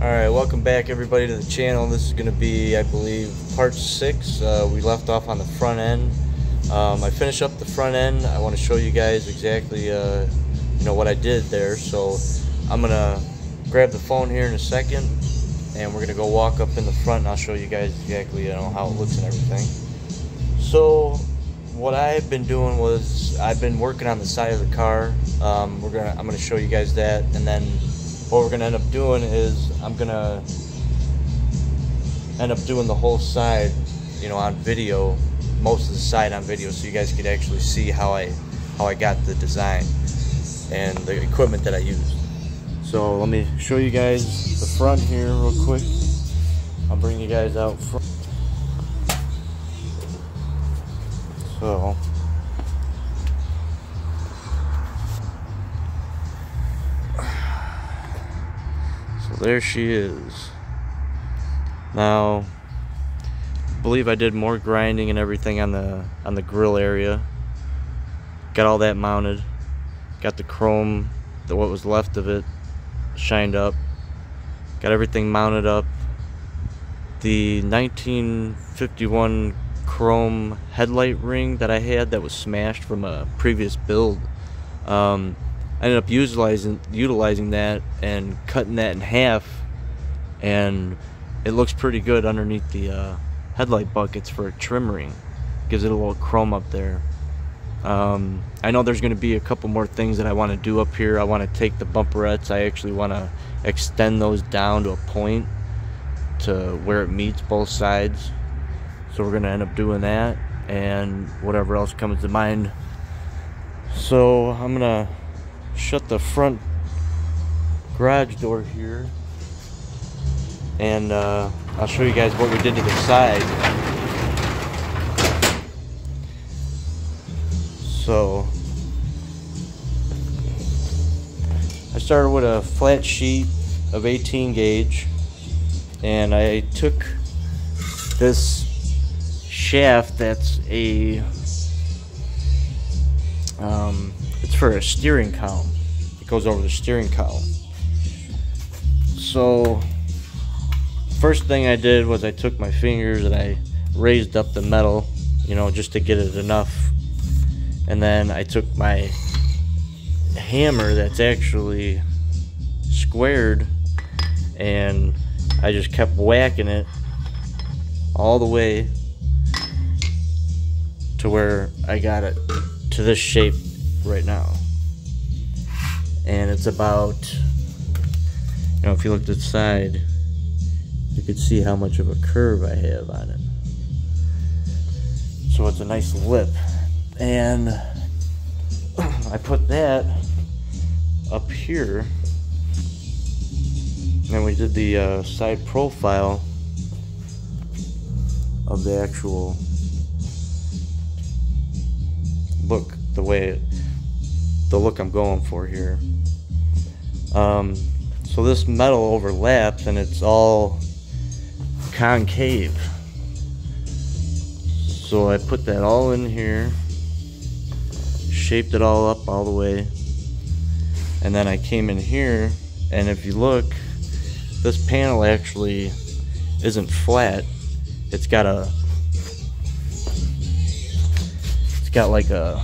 Alright, welcome back everybody to the channel. This is going to be, I believe, part 6. We left off on the front end. I finished up the front end. I want to show you guys exactly what I did there. So I'm going to grab the phone here in a second and we're going to go walk up in the front and I'll show you guys exactly how it looks and everything. So what I've been doing was I've been working on the side of the car. I'm going to show you guys that, and then what we're going to end up doing is I'm going to end up doing the whole side, on video, most of the side on video, so you guys could actually see how I got the design and the equipment that I used. So let me show you guys the front here real quick. I'll bring you guys out front. So there she is. Now, I believe I did more grinding and everything on the grill area. Got all that mounted. Got the chrome, what was left of it, shined up. Got everything mounted up. The 1951 chrome headlight ring that I had that was smashed from a previous build, I ended up utilizing that and cutting that in half, and it looks pretty good underneath the headlight buckets for a trim ring. Gives it a little chrome up there. I know there's going to be a couple more things that I want to do up here. I want to take the bumperettes, I actually want to extend those down to a point to where it meets both sides. So we're going to end up doing that and whatever else comes to mind. So I'm going to shut the front garage door here, and I'll show you guys what we did to the side. So I started with a flat sheet of 18 gauge, and I took this shaft that's it's for a steering column. It goes over the steering column. So first thing I did was I took my fingers and I raised up the metal, just to get it enough, and then I took my hammer that's actually squared and I just kept whacking it all the way to where I got it to this shape right now. And it's about, if you looked at the side, you could see how much of a curve I have on it. So it's a nice lip, and I put that up here, and we did the side profile of the actual look, the look I'm going for here. So this metal overlaps and it's all concave. So I put that all in here, shaped it all up all the way, and then I came in here, and if you look, this panel actually isn't flat. It's got like a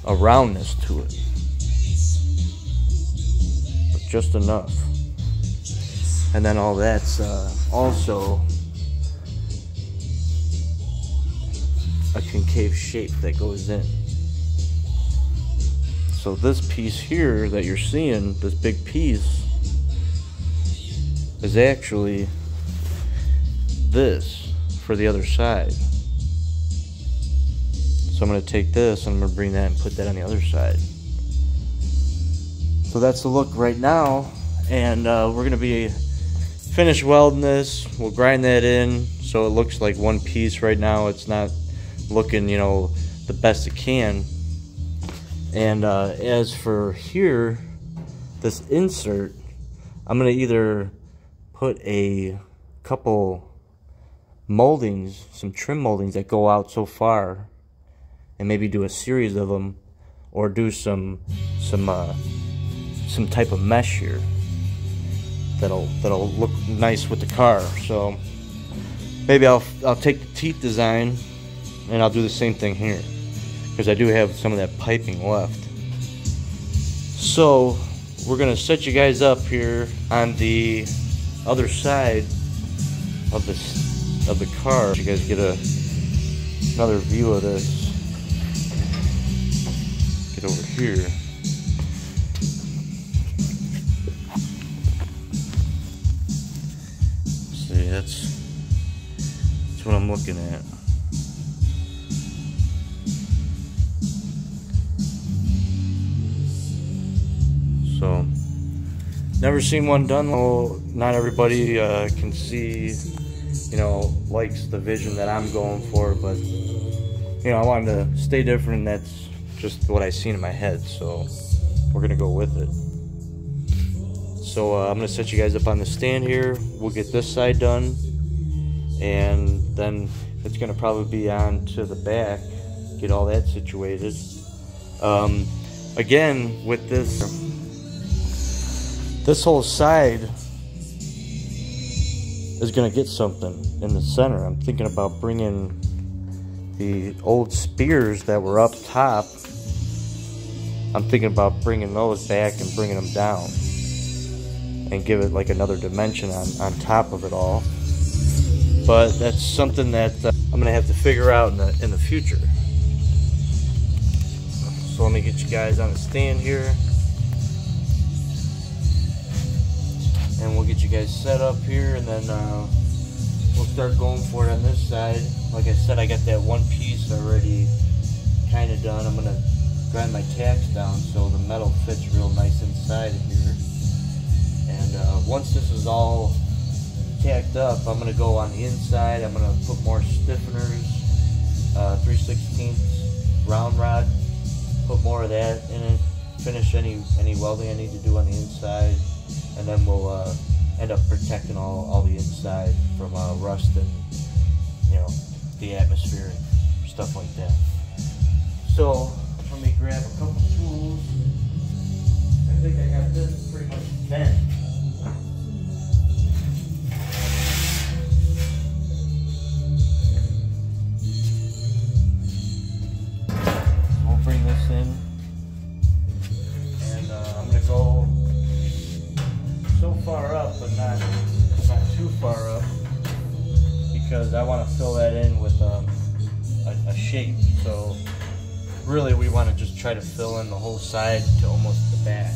roundness to it, but just enough. And then all that's also a concave shape that goes in. So this piece here that you're seeing, this big piece, is actually this for the other side. So I'm going to take this and I'm going to bring that and put that on the other side. So that's the look right now, and we're going to be finish welding this. We'll grind that in so it looks like one piece. Right now it's not looking the best it can. And as for here, this insert, I'm going to either put a couple moldings, some trim moldings that go out so far, and maybe do a series of them, or do some type of mesh here. that'll look nice with the car. So maybe I'll take the teeth design and I'll do the same thing here, because I do have some of that piping left. So we're gonna set you guys up here on the other side of the car. You guys get another view of this. Get over here. See, that's what I'm looking at. So, never seen one done. Well, not everybody can see, likes the vision that I'm going for, but I wanted to stay different, and that's just what I seen in my head, so we're gonna go with it. So I'm gonna set you guys up on the stand here. We'll get this side done, and then it's gonna probably be on to the back, get all that situated. Again, with this whole side is gonna get something in the center. I'm thinking about bringing the old spears that were up top. I'm thinking about bringing those back and bringing them down and give it like another dimension on top of it all. But that's something that I'm gonna have to figure out in the future. So let me get you guys on the stand here, and we'll get you guys set up here, and then we'll start going for it on this side. Like I said, I got that one piece already kind of done. I'm gonna grind my tacks down so the metal fits real nice inside of here. And once this is all tacked up, I'm gonna go on the inside. I'm gonna put more stiffeners, 3/16 round rod, put more of that in it, finish any welding I need to do on the inside, and then we'll end up protecting all the inside from rust and the atmosphere and stuff like that. So let me grab a couple tools. I think I got this pretty much bent. We'll bring this in, and I'm gonna go so far up, but not too far up, because I want to fill that in with a shape. So really we want to just try to fill in the whole side to almost the back.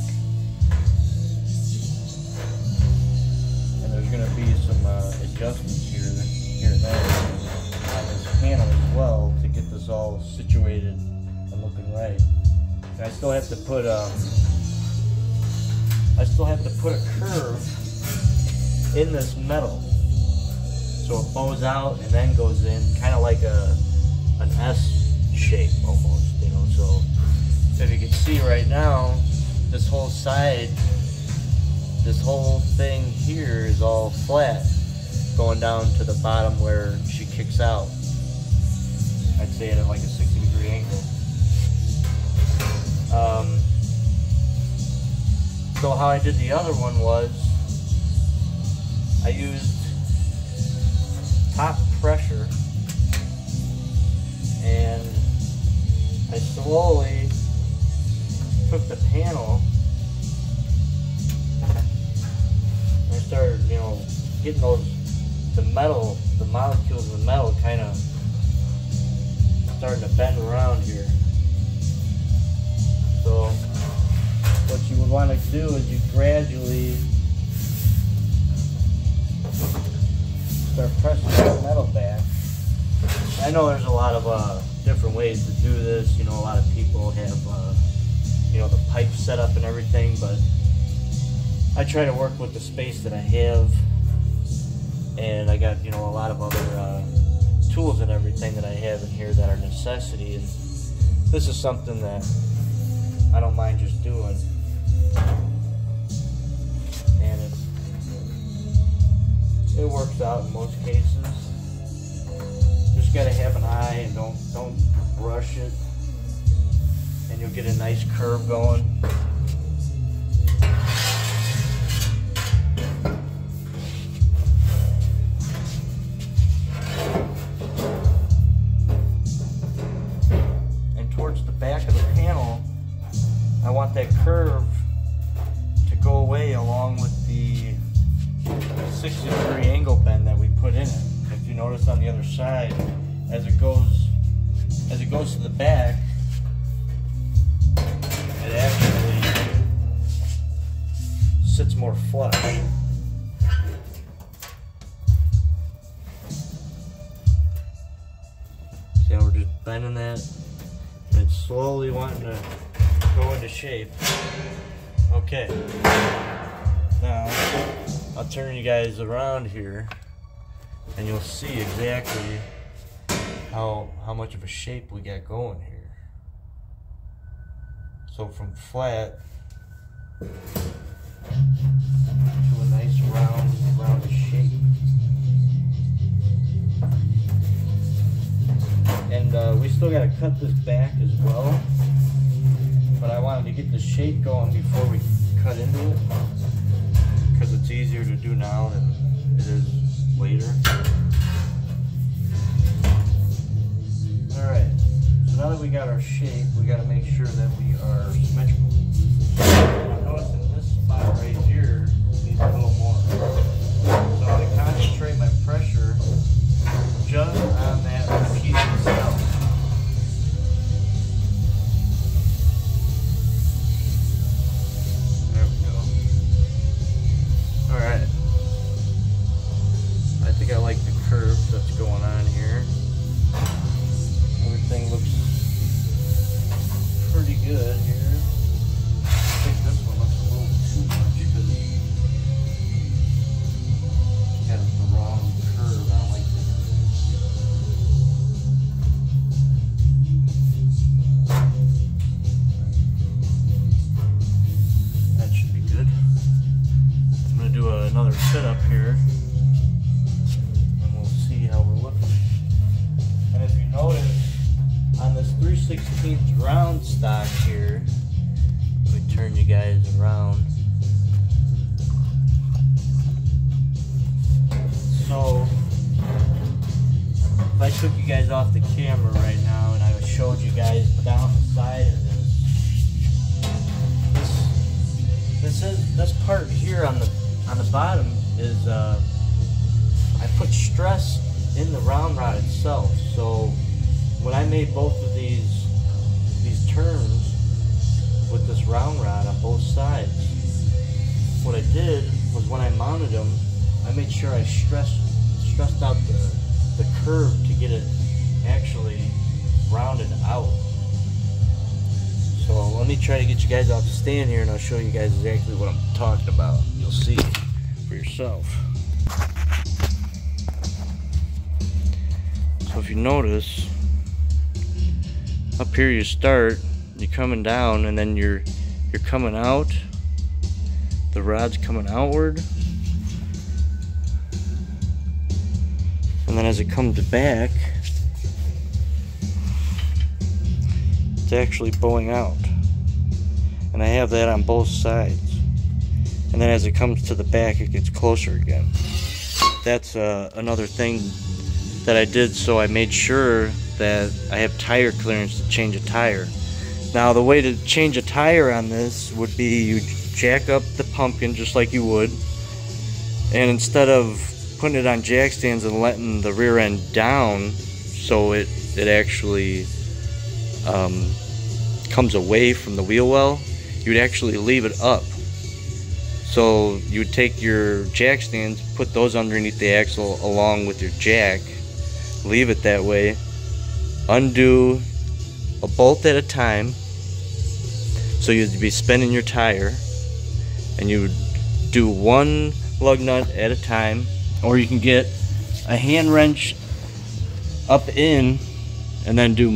And there's going to be some adjustments here and there on this panel as well to get this all situated and looking right. And I still have to put a curve in this metal, so it bows out and then goes in, kind of like an S shape almost, So if you can see right now, this whole side, this whole thing here is all flat, going down to the bottom where she kicks out. I'd say at like a 60-degree angle. So how I did the other one was I used top pressure, and I slowly took the panel and I started, getting the molecules of the metal kind of starting to bend around here. So what you would want to do is you gradually start pressing the metal back. I know there's a lot of different ways to do this. A lot of people have the pipe set up and everything, but I try to work with the space that I have, and I got a lot of other tools and everything that I have in here that are necessity, and this is something that I don't mind just doing. And it works out in most cases. Just gotta have an eye and don't rush it, and you'll get a nice curve going. 60-degree angle bend that we put in it. If you notice on the other side, as it goes to the back, it actually sits more flush. See how we're just bending that, and it's slowly wanting to go into shape. Okay, now I'll turn you guys around here and you'll see exactly how much of a shape we got going here. So from flat to a nice round shape. And we still got to cut this back as well, but I wanted to get the shape going before we cut into it, because it's easier to do now than it is later. Alright, so now that we got our shape, we got to make sure that we are symmetrical. Notice in this spot right here needs a little more. So I'm going to concentrate my pressure just on that piece itself. There we go. Alright. I think I like the curve that's going on here. Everything looks pretty good here. I think this one looks a little too much because it's got the wrong curve. I don't like that. That should be good. I'm going to do another fit up here, and we'll see how we're looking. And if you notice, on this 3/16 round stock here, let me turn you guys around. So, if I took you guys off the camera right now and I showed you guys down the side of this part here on the bottom is I put stress in the round rod itself. So when I made both of these turns with this round rod on both sides, what I did was when I mounted them, I made sure I stressed out the curve to get it actually rounded out. So let me try to get you guys off the stand here and I'll show you guys exactly what I'm talking about. You'll see for yourself. So if you notice, up here you start, you're coming down, and then you're coming out. The rod's coming outward, and then as it comes back, it's actually bowing out. And I have that on both sides. And then as it comes to the back, it gets closer again. That's another thing that I did, so I made sure that I have tire clearance to change a tire. Now the way to change a tire on this would be you jack up the pumpkin just like you would, and instead of putting it on jack stands and letting the rear end down so it actually comes away from the wheel well, you'd actually leave it up. So you would take your jack stands, put those underneath the axle along with your jack, leave it that way, undo a bolt at a time, so you'd be spinning your tire, and you would do one lug nut at a time, or you can get a hand wrench up in and then do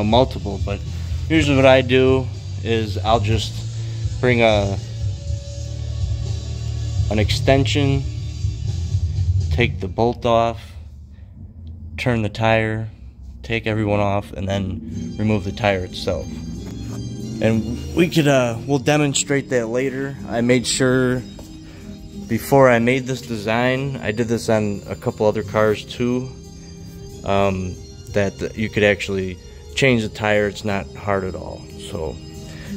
multiple. But usually what I do is I'll just bring an extension, take the bolt off, turn the tire, take everyone off, and then remove the tire itself. And we'll demonstrate that later. I made sure before I made this design, I did this on a couple other cars too, that you could actually change the tire. It's not hard at all. So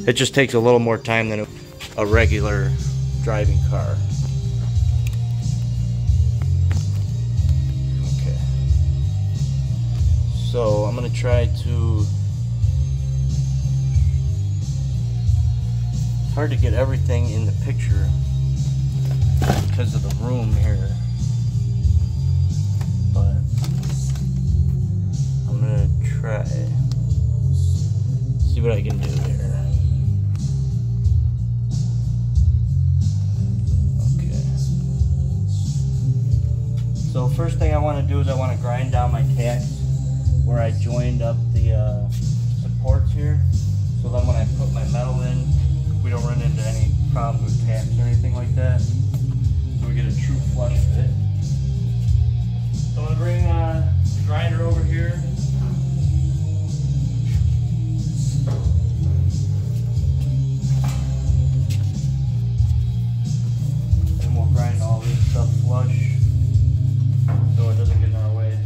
it just takes a little more time than a regular driving car. So I'm gonna try to. It's hard to get everything in the picture because of the room here, but I'm gonna try. See what I can do here. So first thing I want to do is I want to grind down my tacks where I joined up the supports here, so then when I put my metal in, we don't run into any problems with tacks or anything like that. So we get a true flush fit. So I'm going to bring the grinder over here. And we'll grind all this stuff flush, so it doesn't get in our way.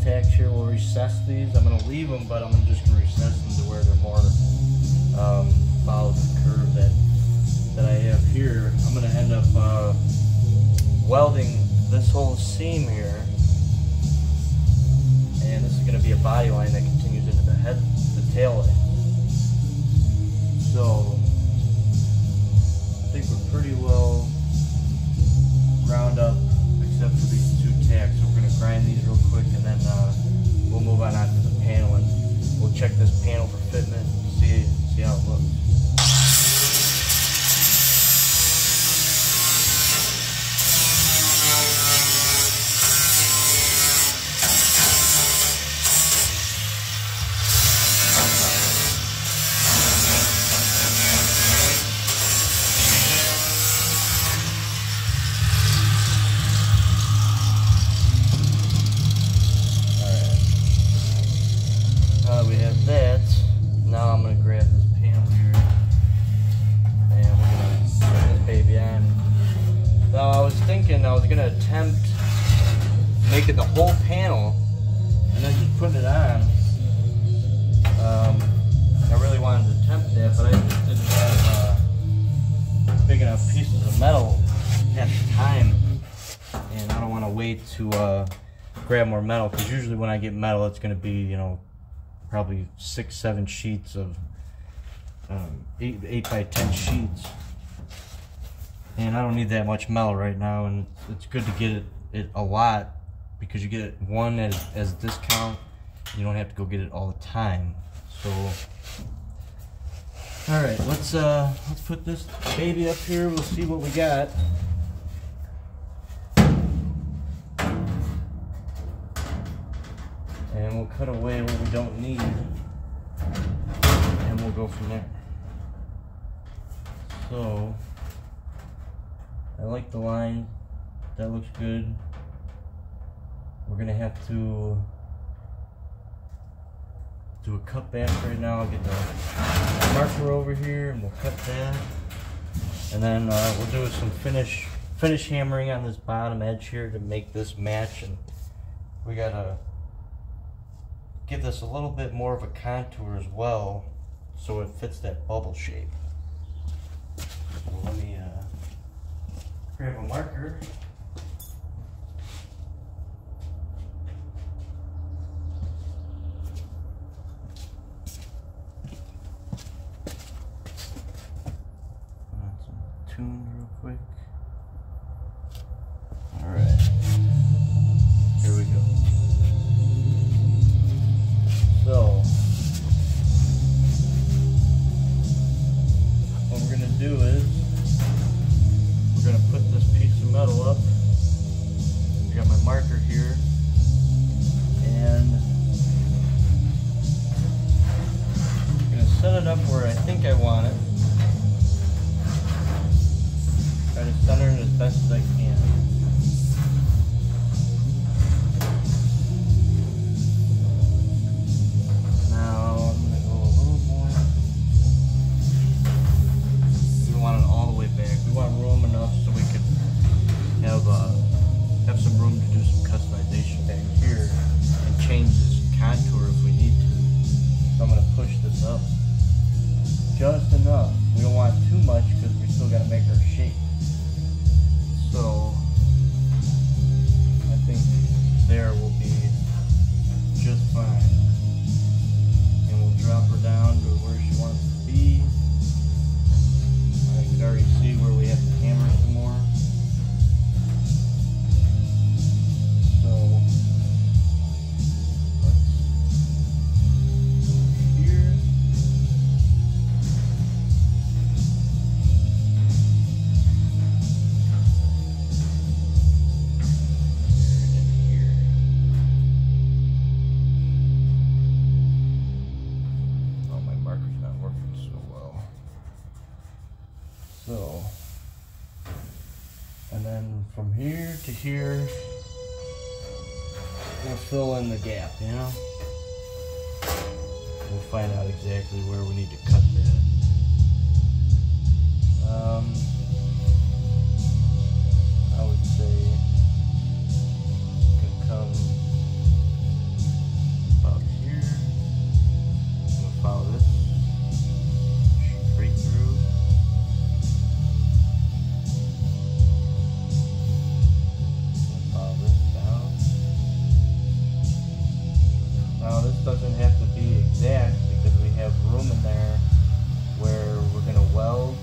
Tacks here, we'll recess these. I'm going to leave them, but I'm just going to recess them to where they're more follow the curve that I have here. I'm going to end up welding this whole seam here, and this is going to be a body line that continues into the tail line. So I think we're pretty well ground up except for these two tacks. So we're going to grind these real quick, and then we'll move on to the panel, and we'll check this panel for fitment, see how it looks. We have that. Now I'm going to grab this panel here, and we're going to put this baby on. Now I was thinking I was going to attempt making the whole panel and then just putting it on. I really wanted to attempt that, but I just didn't have big enough pieces of metal at the time, and I don't want to wait to grab more metal, because usually when I get metal it's going to be, you know, probably 6-7 sheets of 8 by 10 sheets, and I don't need that much metal right now. And it's good to get it a lot, because you get it one as a discount. You don't have to go get it all the time. So all right, let's put this baby up here. We'll see what we got. And we'll cut away what we don't need. go from there. So I like the line. That looks good. We're gonna have to do a cut back right now. I'll get the marker over here and we'll cut that. And then we'll do some finish hammering on this bottom edge here to make this match. And we gotta give this a little bit more of a contour as well so it fits that bubble shape. So let me grab a marker. Tune real quick. Alright. Here we go. So what we're gonna do is we're gonna put this piece of metal up. I got my marker here, and I'm gonna set it up where I think I want it. Try to center it as best as I can. Now I'm going to go a little more. We don't want it all the way back. We want room enough so we could have some room to do some customization back here and change this contour if we need to. So I'm going to push this up just enough. We don't want too much because we still got to make our shape. So I think there will be just fine. And we'll drop her down to where she wants to be. I can already see where we have to hammer some more. So let's go here. So, and then from here to here, we'll fill in the gap, you know? We'll find out exactly where we need to cut that. I would say it can come about here. I'm gonna follow this straight through. Now this doesn't have to be exact because we have room in there where we're going to weld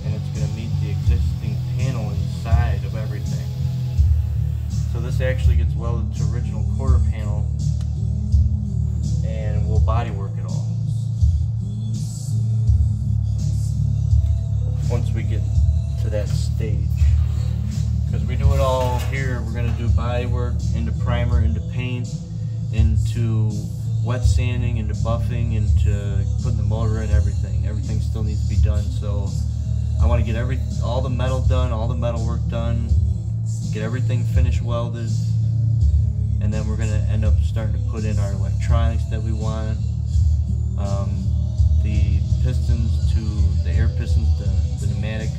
and it's going to meet the existing panel inside of everything. So this actually gets welded to original quarter panel and we'll bodywork it all. Once we get to that stage. Because we do it all here, we're going to do bodywork, into primer, into paint, into wet sanding, into buffing, into putting the motor in, everything. Everything still needs to be done. So I want to get all the metal done, all the metal work done, get everything finished welded, and then we're going to end up starting to put in our electronics that we want. The pistons to the air pistons, the pneumatic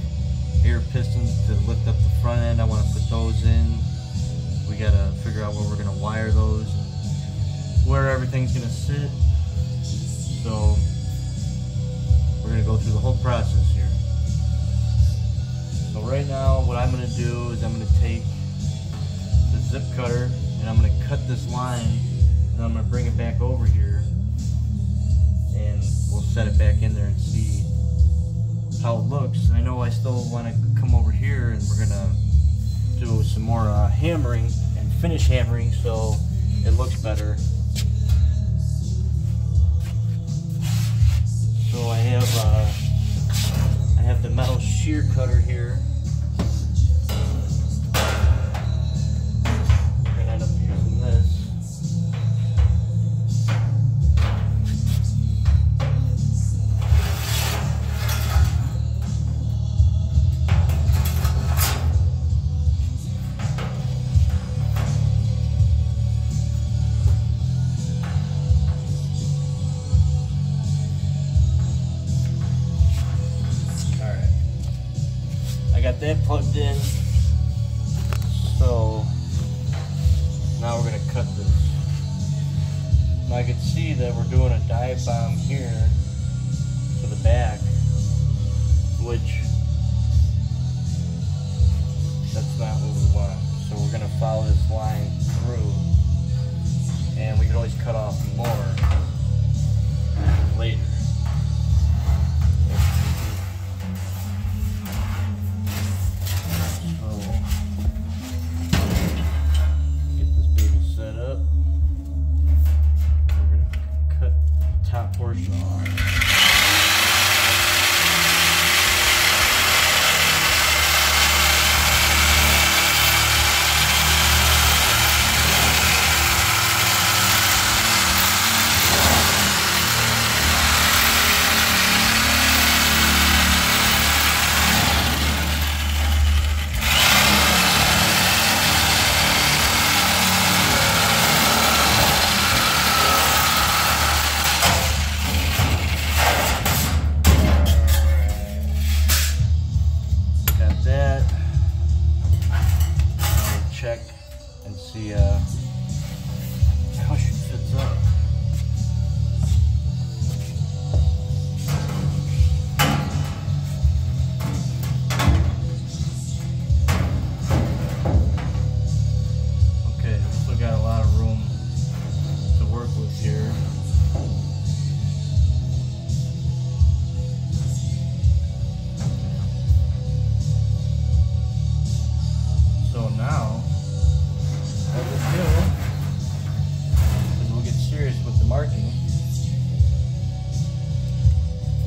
air pistons to lift up the front end. I want to put those in. We got to figure out where we're going to wire those, where everything's going to sit. So we're going to go through the whole process here. So right now what I'm going to do is I'm going to take the zip cutter and I'm going to cut this line and I'm going to bring it back over here and we'll set it back in there and see how it looks. I know I still want to come over here and we're going to do some more hammering and finish hammering so it looks better. So I have the metal shear cutter here. We're gonna end up using this. see that we're doing a dive bomb here to the back, which that's not what we want. So we're gonna follow this line through, and we can always cut off more later. Portion off. Check and see how she fits up. Okay, we still got a lot of room to work with here. So now what we'll do is we'll get serious with the marking.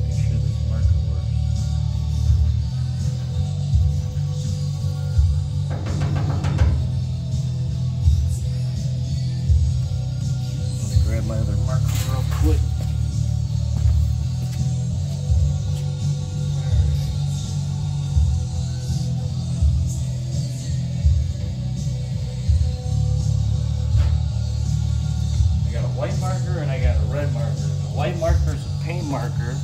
Make sure this marker works. I'm gonna grab my other marker real quick. White marker and I got a red marker. The white marker is a paint marker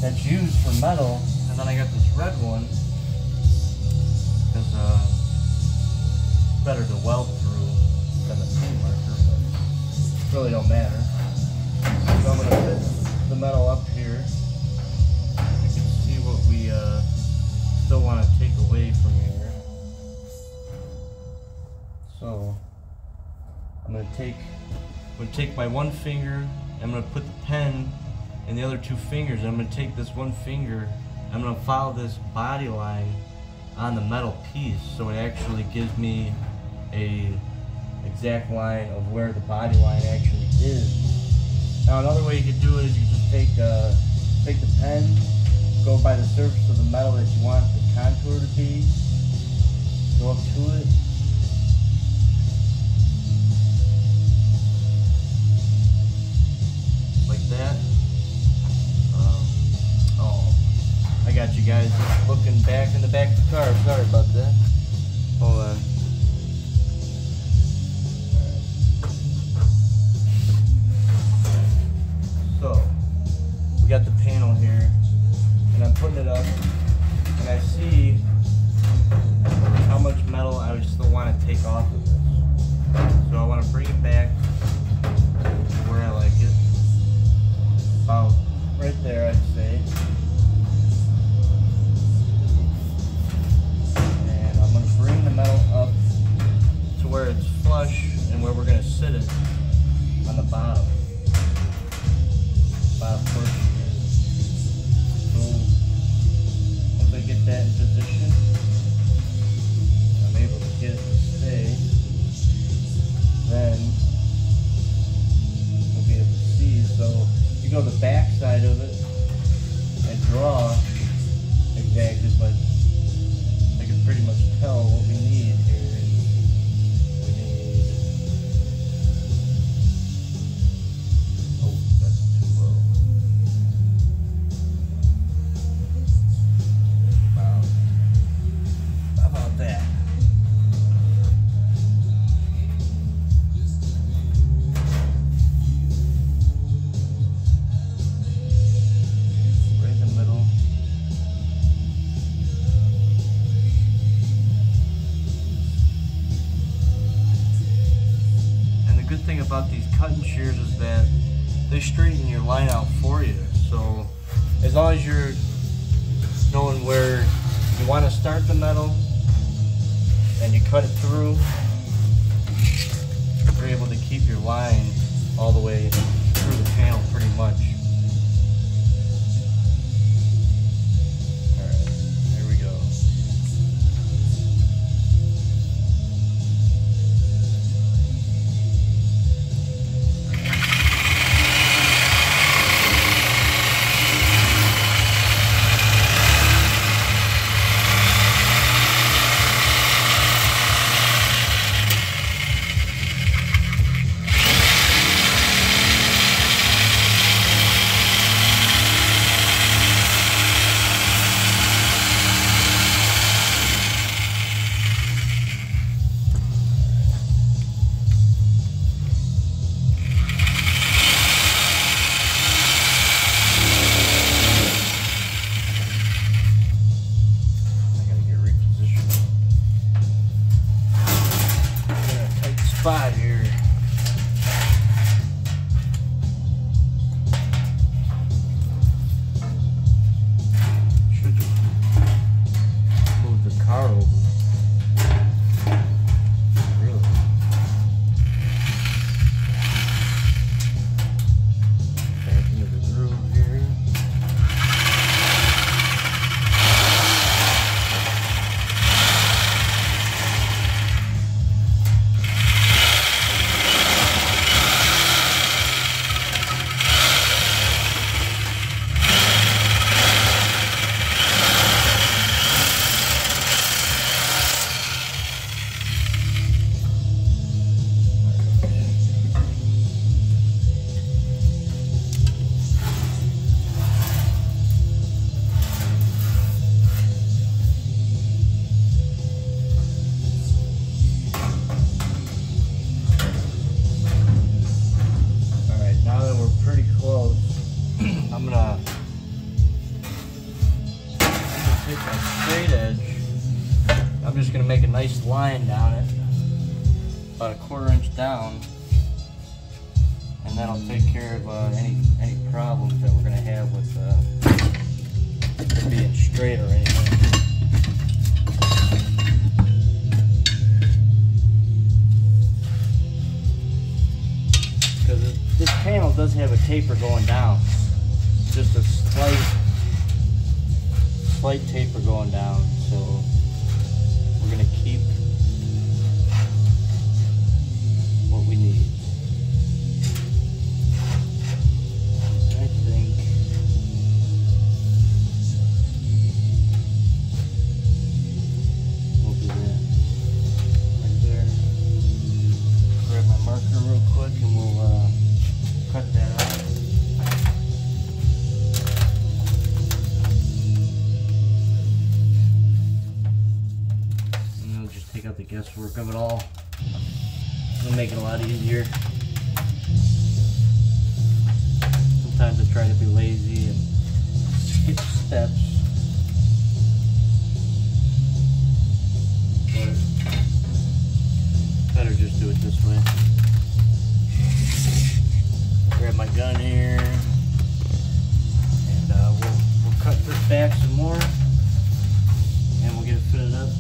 that's used for metal, and then I got this red one because it's better to weld through than the paint marker, but it really don't matter. So I'm going to fit the metal up here. You can see what we still want to take away from here. So I'm going to take my one finger, I'm going to put the pen in the other two fingers, and I'm going to take this one finger, I'm going to follow this body line on the metal piece so it actually gives me a exact line of where the body line actually is. Now another way you could do it is you just take the pen, go by the surface of the metal that you want the contour to be, go up to it, that. Oh, I got you guys looking back in the back of the car. Sorry about that. Hold on. So, we got the panel here, and I'm putting it up, and I see how much metal I would still want to take off of this. So I want to bring it back to where I like it. About right there, I'd say. And I'm going to bring the metal up to where it's flush and where we're going to sit it on the bottom portion here. So once I get that in position, I'm able to get it to stay, then we'll be able to see. So you go to the back side of it and draw exactly, but I can pretty much tell what we need here. We need, oh, that's too low. How about that? Thing about these cutting shears is that they straighten your line out for you. So as long as you're knowing where you want to start the metal and you cut it through, you're able to keep your line all the way through the panel pretty much. Alright, there we go. Spot here. Should just move the car over. Really? Back into the groove here. I'm gonna take my straight edge. I'm just gonna make a nice line down it, about 1/4 inch down, and that'll take care of any problems that we're gonna have with it being straight or anything. Because this panel does have a taper going down. Just a slight taper going down, so we're gonna keep what we need. I think we'll do that right there. Grab my marker real quick and we'll cut that out. Take out the guesswork of it all. It'll make it a lot easier. Sometimes I try to be lazy and skip steps. But better just do it this way. Grab my gun here, and we'll cut this back some more, and we'll get it fitted up.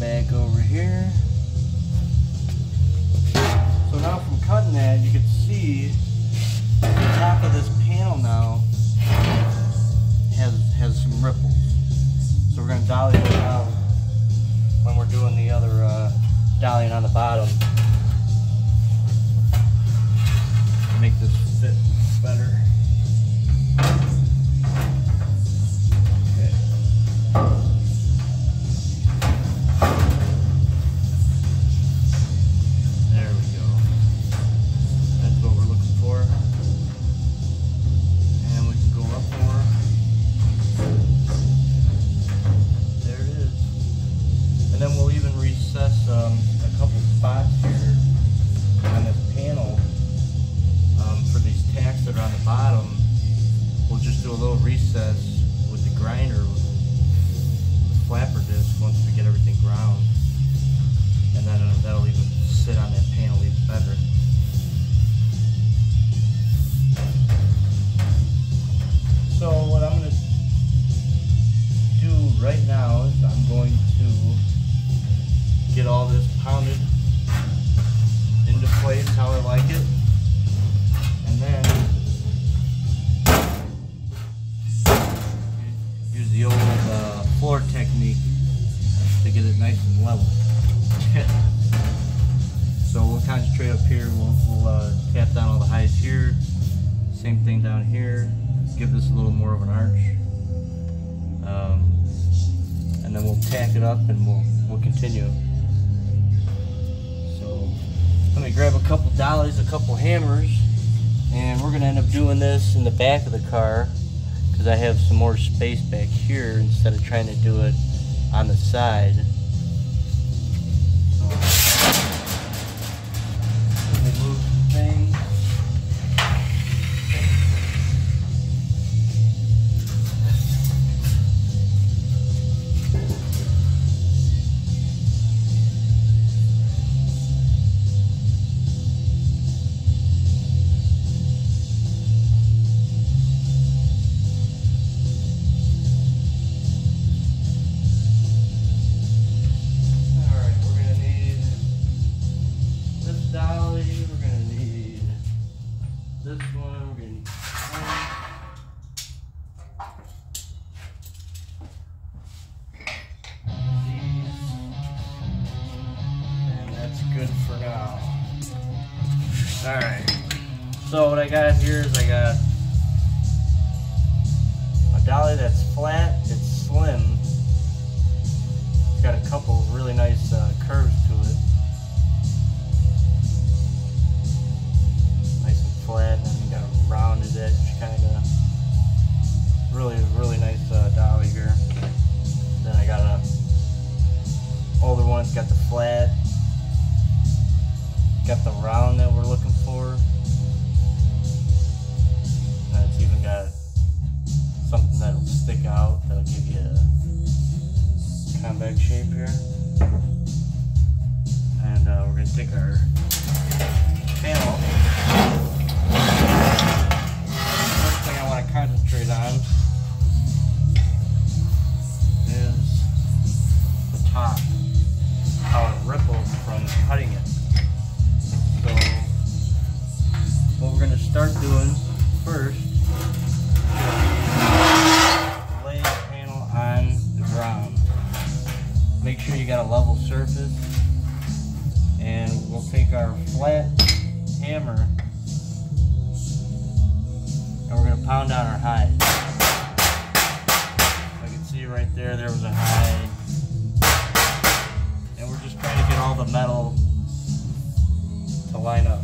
back over here. So now from cutting that, you can see the top of this panel now has some ripples. So we're going to dolly those out when we're doing the other dollying on the bottom to make this fit better. A couple spots here on this panel for these tacks that are on the bottom. We'll just do a little recess with the grinder, the flapper disc, once we get everything ground, and then that'll even sit on that panel even better. So what I'm going to do right now is I'm going to get all this pounded into place how I like it, and then use the old floor technique to get it nice and level. So we'll concentrate up here, we'll tap down all the highs here, same thing down here, give this a little more of an arch, and then we'll tack it up and we'll continue. Let me grab a couple dollies, a couple hammers, and we're going to end up doing this in the back of the car because I have some more space back here instead of trying to do it on the side. Let me move some things. This one, we're going to need and that's good for now. Alright, so what I got here is I got a dolly that's flat, it's slim, it's got a couple really nice curves to it. Flat, and then you got a rounded edge, kind of really nice dolly here. Then I got a older one, it's got the flat, got the round that we're looking for, and it's even got something that'll stick out, that'll give you a convex shape here. And we're going to take our panel. First thing I want to concentrate on is the top, how it ripples from cutting it. So what we're going to start doing first is lay the panel on the ground. Make sure you got a level surface, and we'll take our flat hammer and we're going to pound down our highs. I can see right there, there was a high. And we're just trying to get all the metal to line up,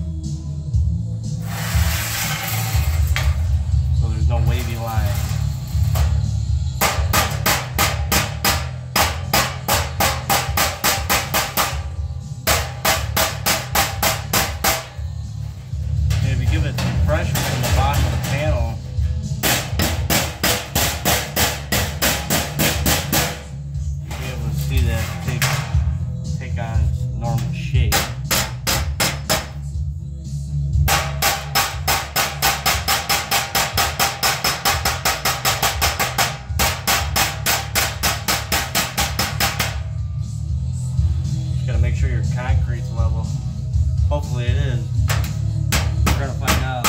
so there's no wavy line. Give it some pressure from the bottom of the panel. You'll be able to see that take on its normal shape. sure your concrete's level. Hopefully it is. We're gonna find out.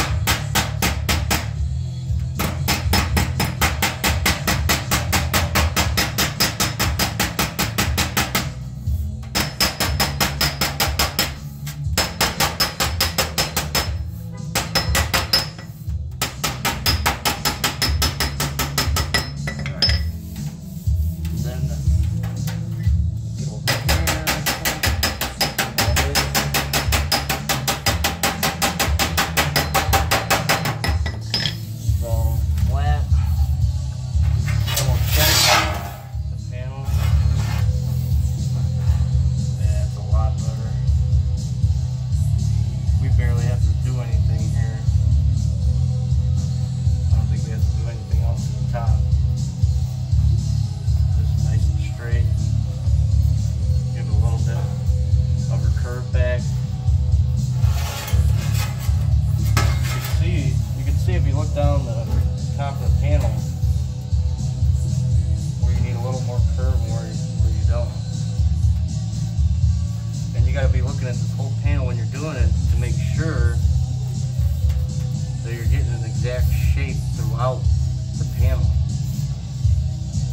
Down the top of the panel where you need a little more curve and where you don't. And you got to be looking at this whole panel when you're doing it to make sure that you're getting an exact shape throughout the panel.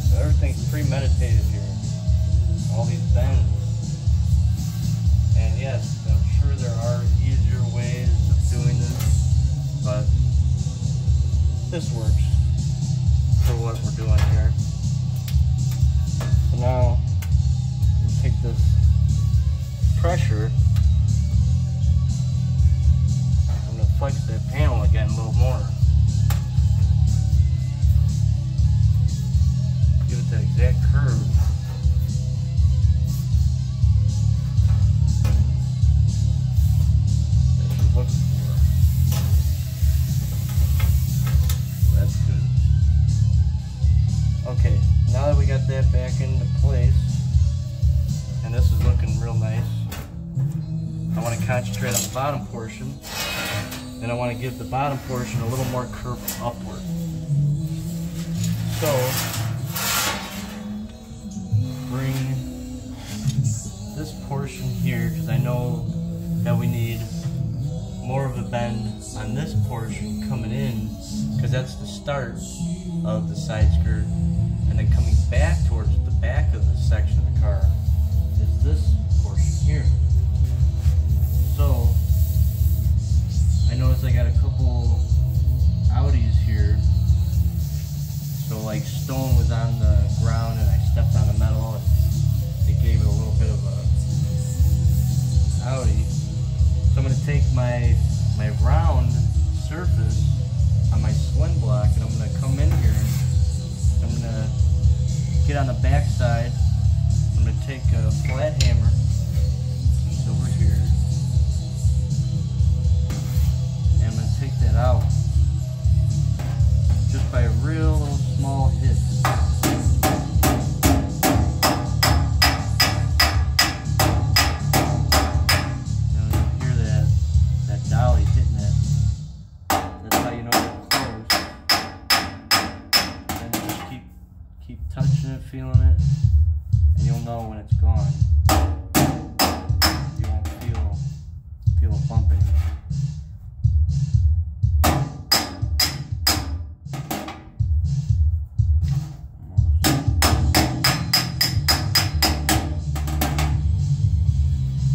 So everything's premeditated here. All these bends. And yes, I'm sure there are easier ways of doing this, but this works for what we're doing here. So now we'll take this pressure. I'm going to flex that panel again a little more. Give it that exact curve. That you're looking for. That's good. Okay, now that we got that back into place, and this is looking real nice, I want to concentrate on the bottom portion, and I want to give the bottom portion a little more curve upward. So, bring this portion here, because I know that we need more of a bend on this portion coming in, because that's the start of the side skirt, and then coming back towards the back of the section of the car is this portion here. So I noticed I got a couple outies here, so like stone was on the ground and I stepped on the metal and it gave it a little bit of a outie. So I'm going to take my round surface on my swing block, and I'm going to come in here. I'm going to get on the back side. I'm going to take a flat hammer. It's over here. And I'm going to take that out just by a real little small hit. Now you hear that dolly hitting it. That's how you know it's close. And then just keep touching it, feeling it, and you'll know when it's gone. You won't feel a bump anymore.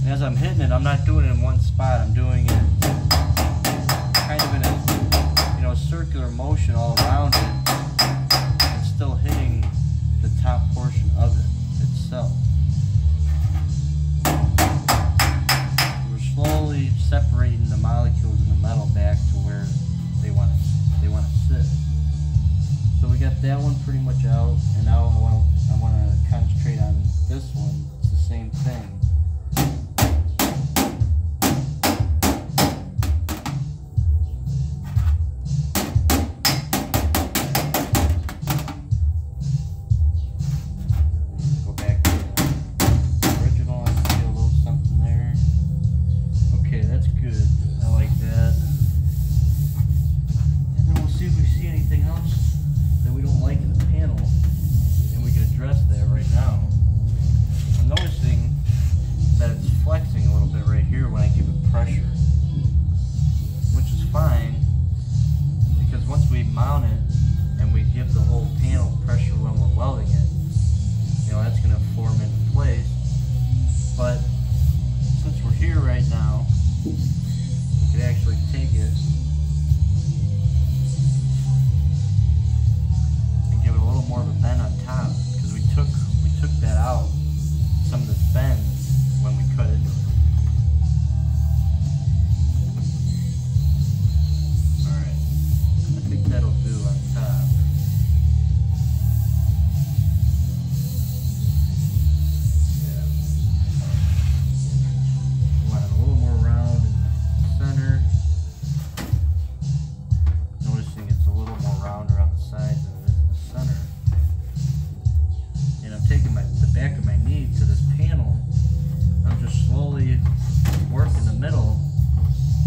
And as I'm hitting it, I'm not doing it in one spot. I'm doing it kind of in a circular motion all around it, and still hitting the top portion of it itself. We're slowly separating the molecules in the metal back to where they want to sit. So we got that one pretty much out, and now I want to concentrate on this one. It's the same thing. pressure, which is fine because once we mount it and we give the whole panel pressure when we're welding it, you know, that's going to form into place. But since we're here right now, we could actually take it and give it a little more of a bend on top, because we took that out, some of this bend, when we cut into it. Alright, I think that'll do on top. Yeah. Want it a little more round in the center. Noticing it's a little more rounder on the sides than it is in the center. And I'm taking the back of my knee to this panel. I'm just slowly working the middle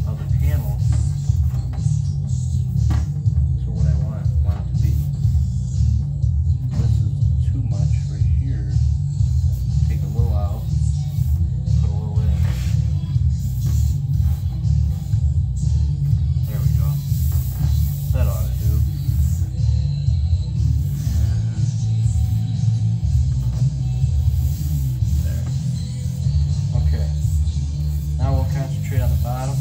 of the panel to what I want it to be. This is too much right here. Take a little out, put a little in. There we go. That ought to do. Okay, now we'll concentrate on the bottom.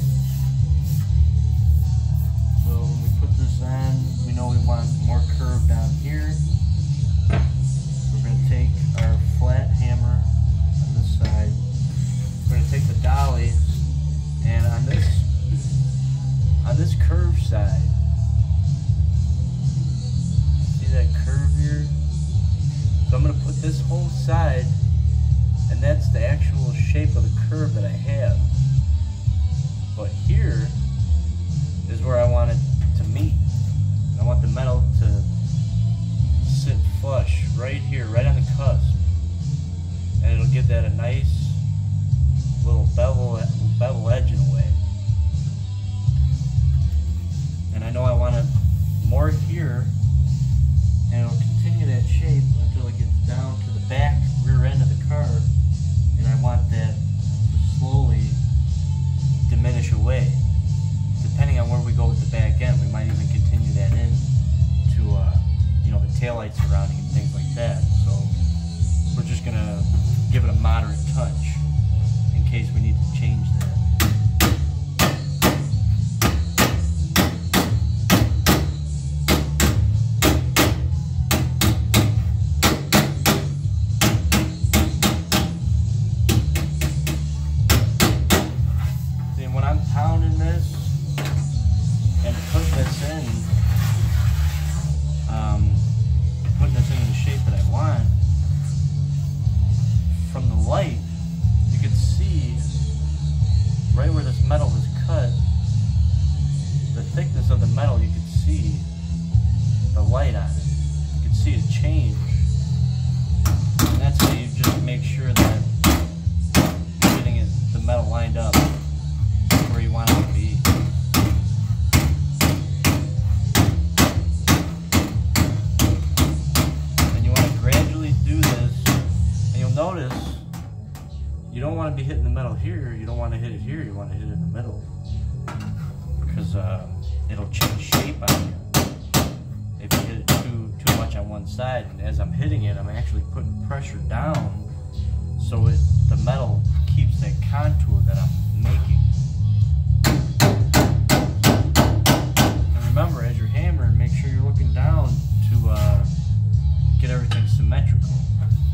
So when we put this in, we know we want more curve down here. We're going to take our flat hammer on this side. We're going to take the dolly, and on this curved side, see that curve here? So I'm going to put this whole side, and that's the actual shape of the curve that I have. But here is where I want it to meet. I want the metal to sit flush right here, right on the cusp. And it'll give that a nice little bevel edge in a way. And I know I want it more here, and it'll continue that shape until it gets down to the back rear end of the car. And I want that to slowly diminish away. Depending on where we go with the back end, we might even continue that in to you know, the taillight surrounding and things like that. So we're just gonna give it a moderate touch in case we need to change that. Pounding this and putting this in, putting this in the shape that I want, from the light, you can see right where this metal is cut, the thickness of the metal, you can see the light on it. You can see it change. And that's how you just make sure that you're getting the metal lined up where you want it to be. And you want to gradually do this, and you'll notice you don't want to be hitting the metal here, you don't want to hit it here, you want to hit it in the middle, because it'll change shape on you if you hit it too much on one side. And as I'm hitting it, I'm actually putting pressure down so the metal keeps that contour that I'm making. Remember, as you're hammering, make sure you're looking down to get everything symmetrical.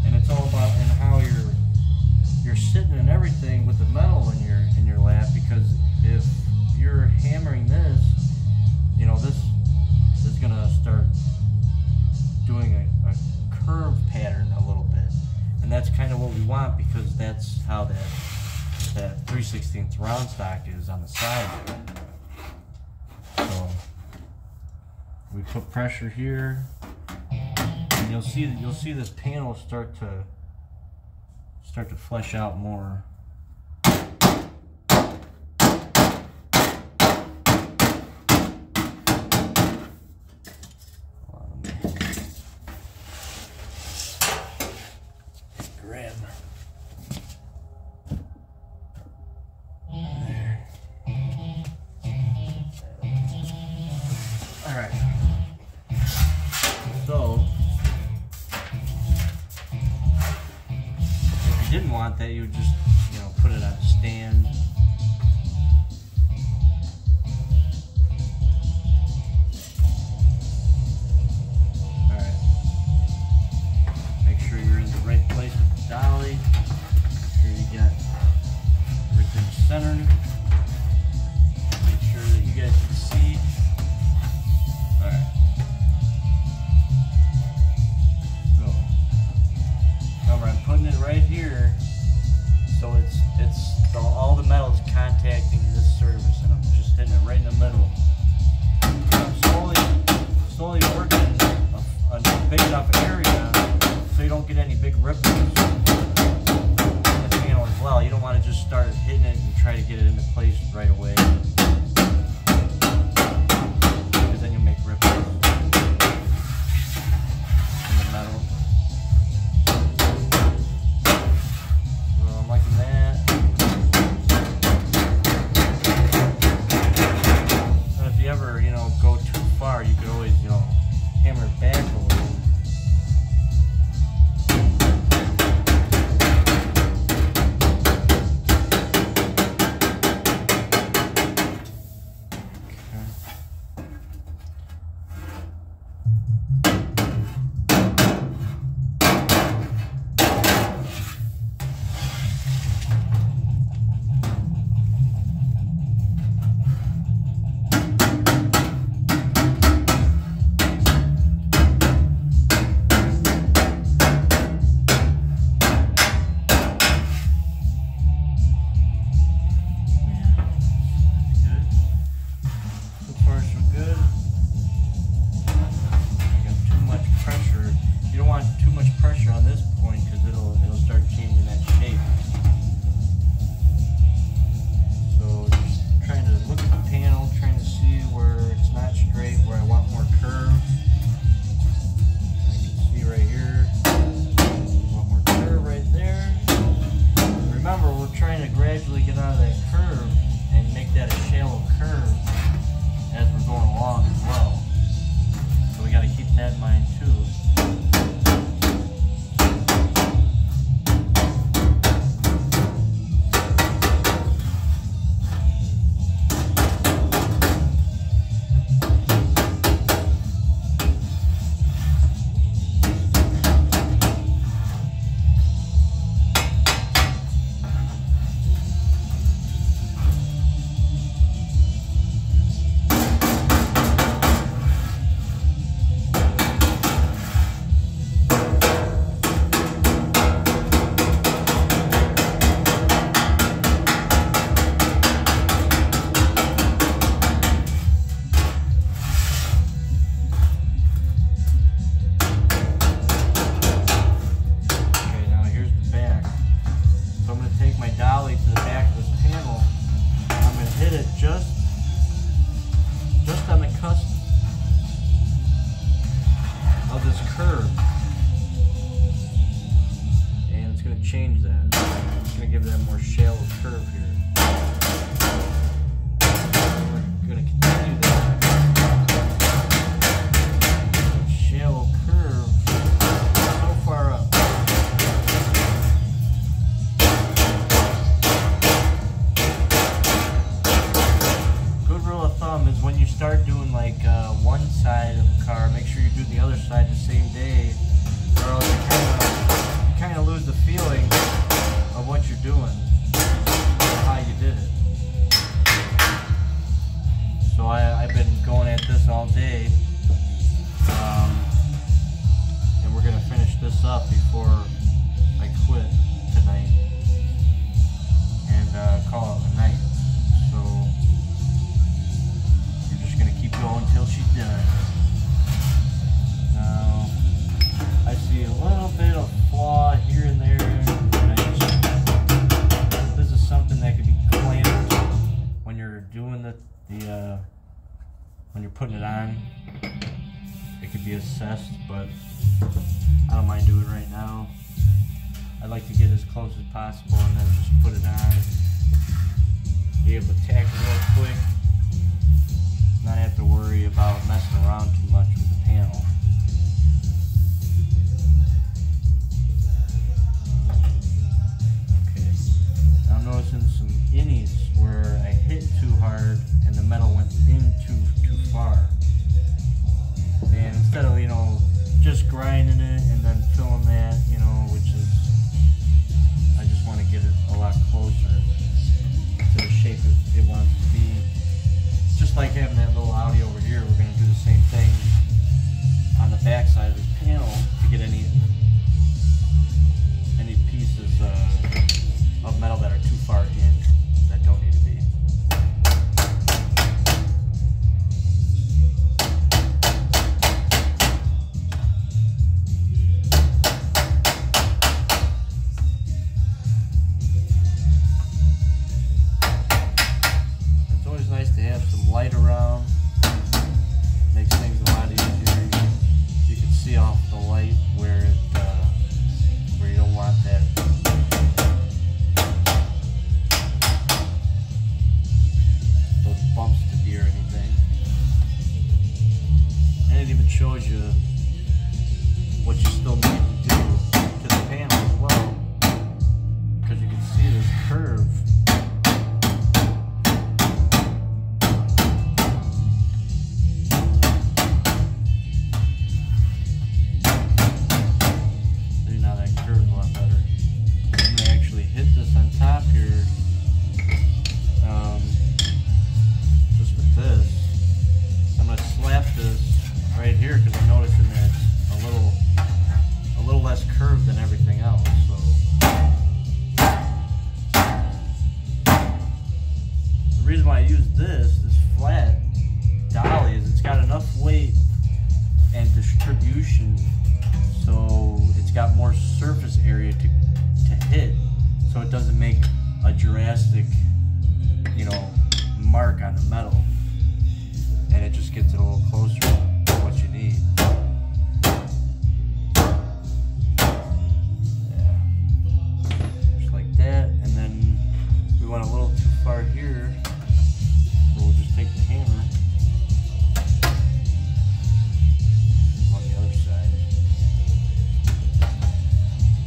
And it's all about in how you're sitting and everything with the metal in your lap, because if you're hammering this, you know, this is gonna start doing a curve pattern a little bit, and that's kind of what we want, because that's how that 3/16 round stock is on the side there. So we put pressure here, and you'll see this panel start to flesh out more. Grab there. didn't want that, you would just, you know, put it on a stand. Alright. Make sure you're in the right place with the dolly. Make sure you got everything centered. Make sure that you guys can see. Alright. I'm putting it right here, so all the metal is contacting this surface, and I'm just hitting it right in the middle. I'm slowly working a big enough area so you don't get any big ripples in the panel as well. You don't want to just start hitting it and try to get it into place right away, because then you'll make ripples in the metal. You could always, you know, hammer it back a little. Change that. It's going to give that more shallow curve here. We're going to continue that shallow curve so far up. Good rule of thumb is when you start doing like one side of a car, make sure you do the other side the same day, or else you kind of lose the feeling of what you're doing, how you did it. So I've been going at this all day, and we're going to finish this up before I quit tonight and call it a night. So we're just going to keep going until she's done. Now, I see a little bit of flaw here and there, and this is something that could be clamped when you're doing when you're putting it on. It could be assessed, but I don't mind doing it right now. I'd like to get as close as possible and then just put it on, be able to tack it real quick, not have to worry about messing around too much with the panel. curve. See, now that curve's a lot better. I'm gonna actually hit this on top here. Just with this. I'm gonna slap this right here because I'm noticing that it's a little less curved than everything else. So the reason why I use this flat dolly is it's got enough weight and distribution, so it's got more surface area to hit, so it doesn't make a drastic, you know, mark on the metal, and it just gets it a little closer to what you need. Yeah, just like that. And then we went a little too far here, so we'll just take the hammer on the other side,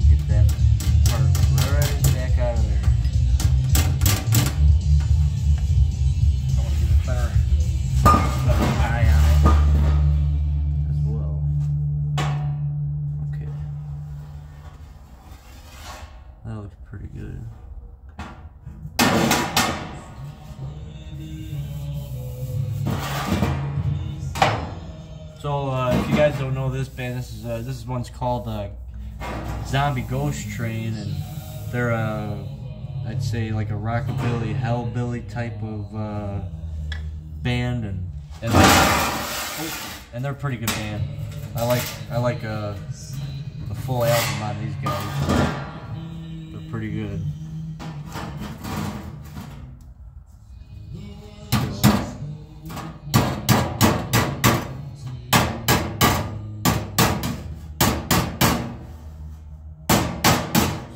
get that part right back out of there. I want to get a better eye on it as well. Okay, that looks pretty good. So if you guys don't know this band, this is one's called Zombie Ghost Train, and they're I'd say like a rockabilly, hellbilly type of band, and they're a pretty good band. I like the full album on these guys. They're pretty good.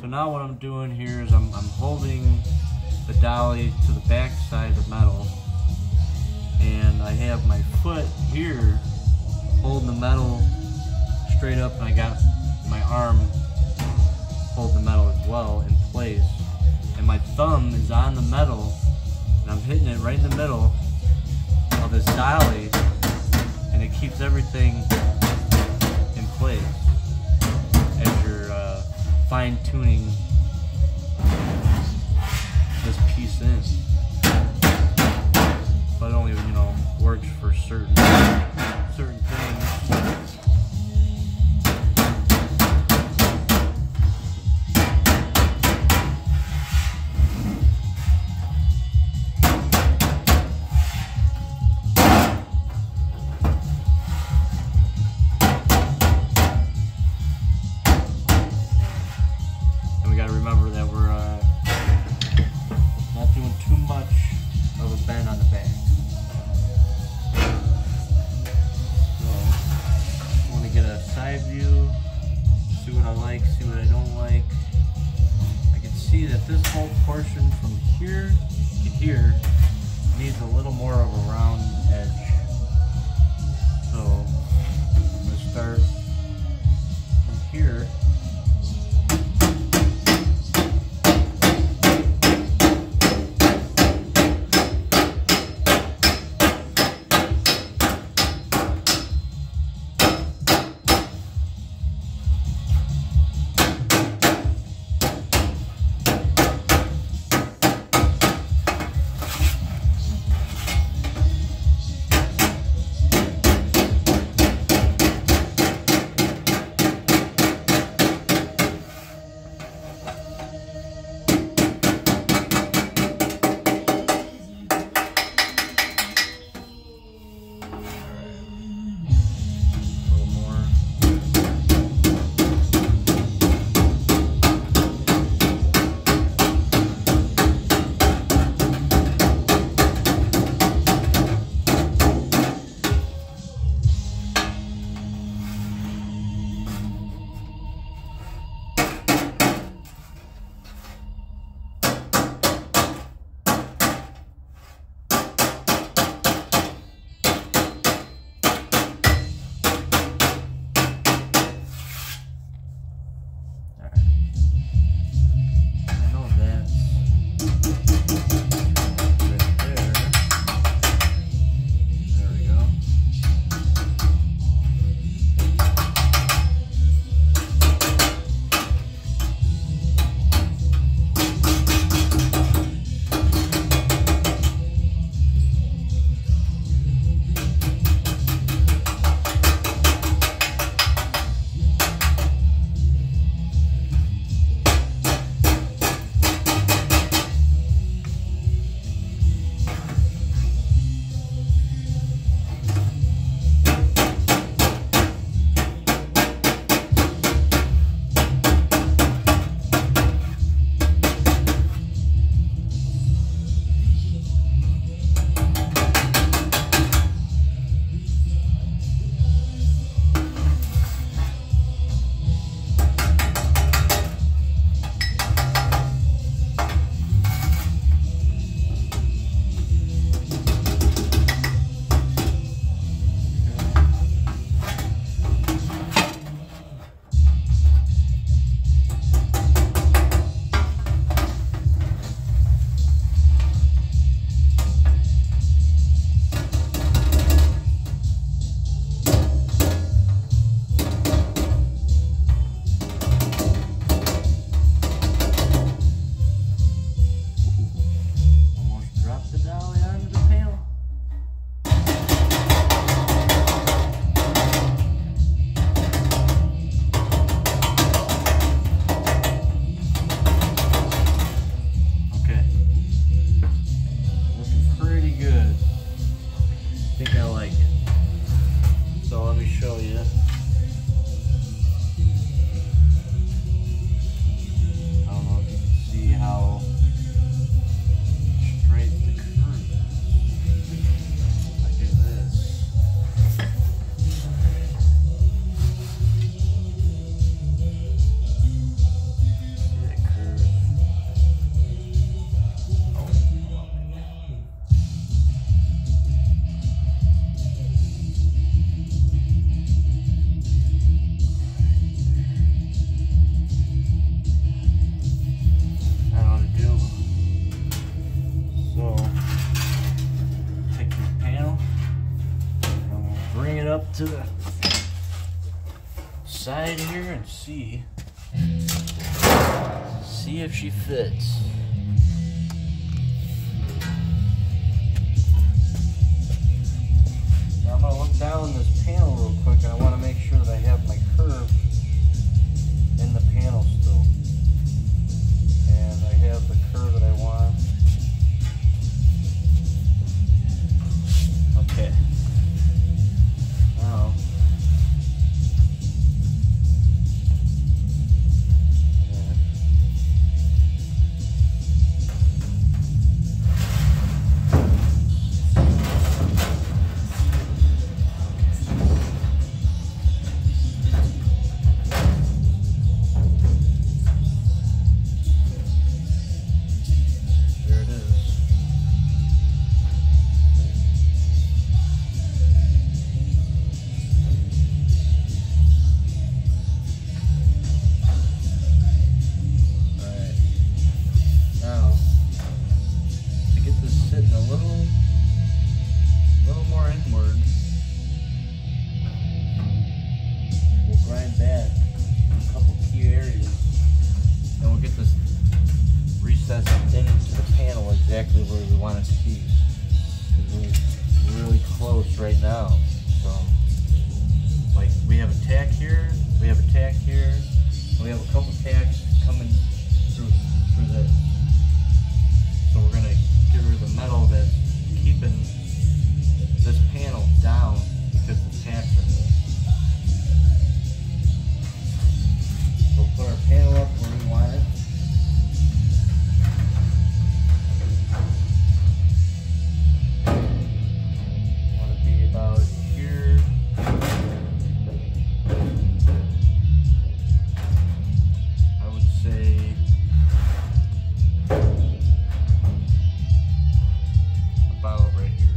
So now what I'm doing here is I'm holding the dolly to the back side of the metal, and I have my foot here holding the metal straight up, and I got my arm holding the metal as well in place, and my thumb is on the metal, and I'm hitting it right in the middle of this dolly, and it keeps everything in place as you're fine-tuning this piece in. But it only, you know, works for certain things. Remember that we're not doing too much of a bend on the back. So, I want to get a side view, see what I like, see what I don't like. I can see that this whole portion from here to here needs a little more of a round edge. So, I'm going to start from here. to the side here and see if she fits. Now I'm gonna look down this panel real quick. I want to make sure that I have my curve in the panel still, and I have the curve that I want. Okay. Now, grind back a couple key areas, and we'll get this recessed into the panel exactly where we want it to be, because we're really close right now. So, like, we have a tack here, we have a tack here, and we have a couple tacks coming through this. So we're gonna get rid of the metal that's keeping this panel down because the tacks are there. We'll put our panel up where we want it. Want to be about here. I would say about right here.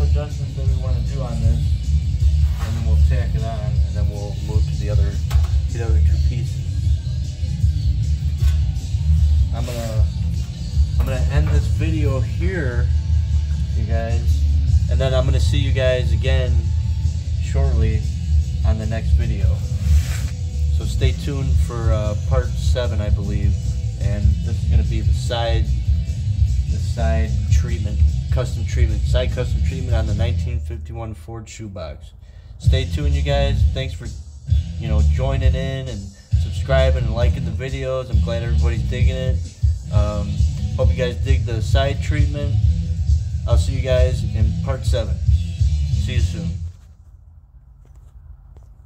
Adjustments that we want to do on this, and then we'll tack it on, and then we'll move to the other two pieces. I'm gonna end this video here, you guys, and then I'm gonna see you guys again shortly on the next video. So stay tuned for part 7, I believe, and this is gonna be the side treatment. Custom treatment, side custom treatment on the 1951 Ford shoebox. Stay tuned, you guys. Thanks for joining in and subscribing and liking the videos. I'm glad everybody's digging it. Hope you guys dig the side treatment. I'll see you guys in part 7. See you soon.